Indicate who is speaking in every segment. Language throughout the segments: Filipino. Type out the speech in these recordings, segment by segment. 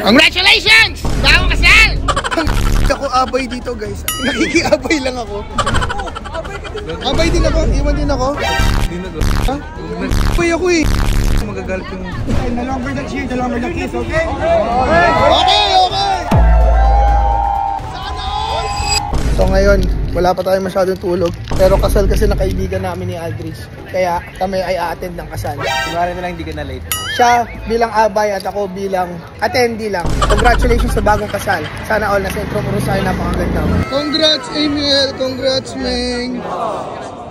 Speaker 1: Congratulations! Bagong kasal!
Speaker 2: Ako abay dito guys. Nakikiabay lang ako. Abay din ako. Iwan din ako.
Speaker 3: Hindi na doon.
Speaker 2: Ha? Abay ako eh.
Speaker 3: Magagalit yung...
Speaker 2: The longer the cheer, the longer the kiss, okay? Okay! Sana all! So ngayon, wala pa tayong masyadong tulog. Pero kasal kasi na kaibigan namin ni Aldris. Kaya kami ay a-attend ng kasal.
Speaker 3: Siguro na lang hindi ka na late.
Speaker 2: Siya bilang abay at ako bilang attendee lang. Congratulations sa bagong kasal. Sana all na sentro mo sa'yo napakaganda. Congrats Emil! Congrats Meng!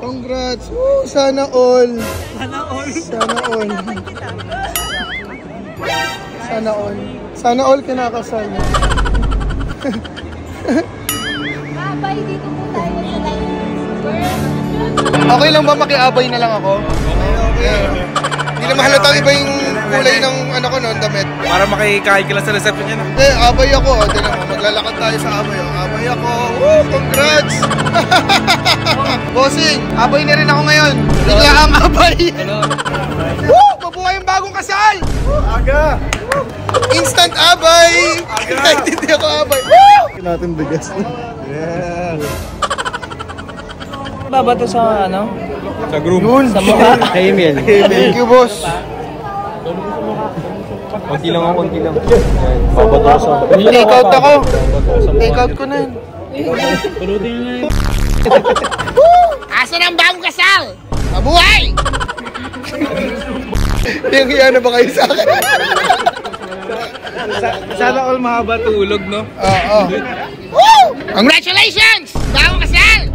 Speaker 2: Congrats! Woo! Sana all! Sana all! Sana all! Sana all! Sana all kinakasal mo.
Speaker 4: Abay, dito po tayo sa live.
Speaker 2: Okay lang ba makiabay na lang ako? Okay. Hindi na mahalatang iba yung kulay ng ano ko noon, damit.
Speaker 3: Para makikahit ka lang sa reception niya.
Speaker 2: Eh, abay ako. Tignan mo, maglalakad tayo sa abay. Abay ako. Woo! Congrats! Bossing, abay na rin ako ngayon. Bigla ang abay. Woo! Mabuhay yung bagong kasal!
Speaker 3: Aga!
Speaker 2: Instant abay! Kahit hindi ako abay. Woo! Natin bigas.
Speaker 3: Yeah!
Speaker 5: Babato sa ano?
Speaker 3: Sa groom.
Speaker 2: Yun!
Speaker 5: Sa mukha? Kay Emil.
Speaker 2: Thank you, boss.
Speaker 3: Konti lang ako, konti lang. Babato sa...
Speaker 2: Take out ako. Take out ko na yun.
Speaker 1: Asa ng bagong kasal? Mabuhay!
Speaker 2: Yung hiya na ba kayo sa akin?
Speaker 3: Sana all mahaba tulog, no?
Speaker 2: Oo.
Speaker 1: Woo! Congratulations! Bagong kasal!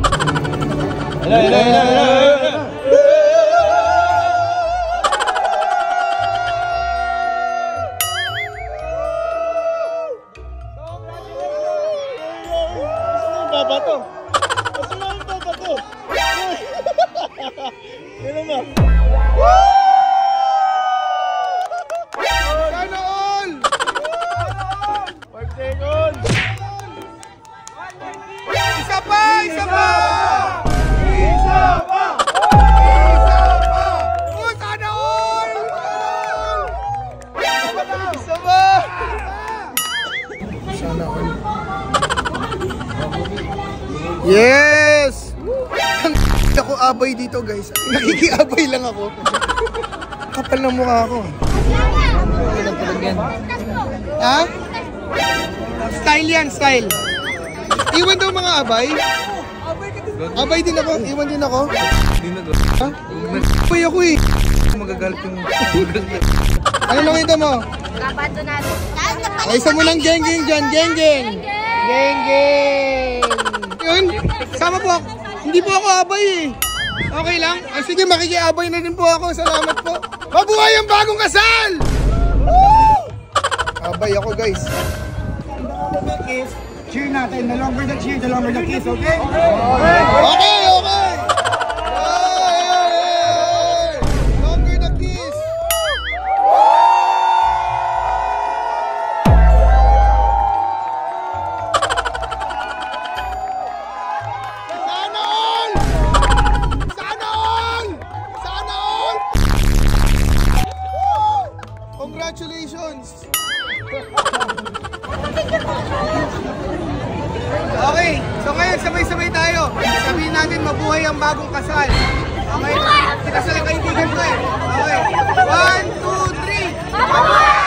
Speaker 2: Babato. Kasi lang babato. Ano mo? Sana all! 5 seconds! Isa pa! Isa pa! Isa pa! Isa pa! Oh, sana all! Isa pa! Sana all. Yes! Ako abay dito guys. Nakikiabay lang ako. Kapal ng mukha ako. Ha? Style yan, style. Iwan daw mga abay. Abay din ako. Iwan din ako.
Speaker 3: Hindi na doon.
Speaker 2: Ha? Abay ako eh.
Speaker 3: Magagalit yung...
Speaker 2: Ano nakita mo?
Speaker 4: Kapato natin.
Speaker 2: Ay, isa mo ng geng-geng dyan. Geng-geng. Geng-geng. Yun. Sama po ako. Hindi po ako abay eh. Okay lang? Ah, sige, makikiabay na din po ako. Salamat po. Mabuhay ang bagong kasal! Woo! Abay ako guys. Cheer natin. The longer the cheer, the longer the kiss, okay? Okay! Okay! Hey! Longer the kiss! Sana all! Sana all! Sana all! Woo! Congratulations! Okay, so ngayon sabay-sabay tayo. Sabihin natin mabuhay ang bagong kasal. Okay, kita sa kaibigan ko eh. Okay, 1, 2, 3.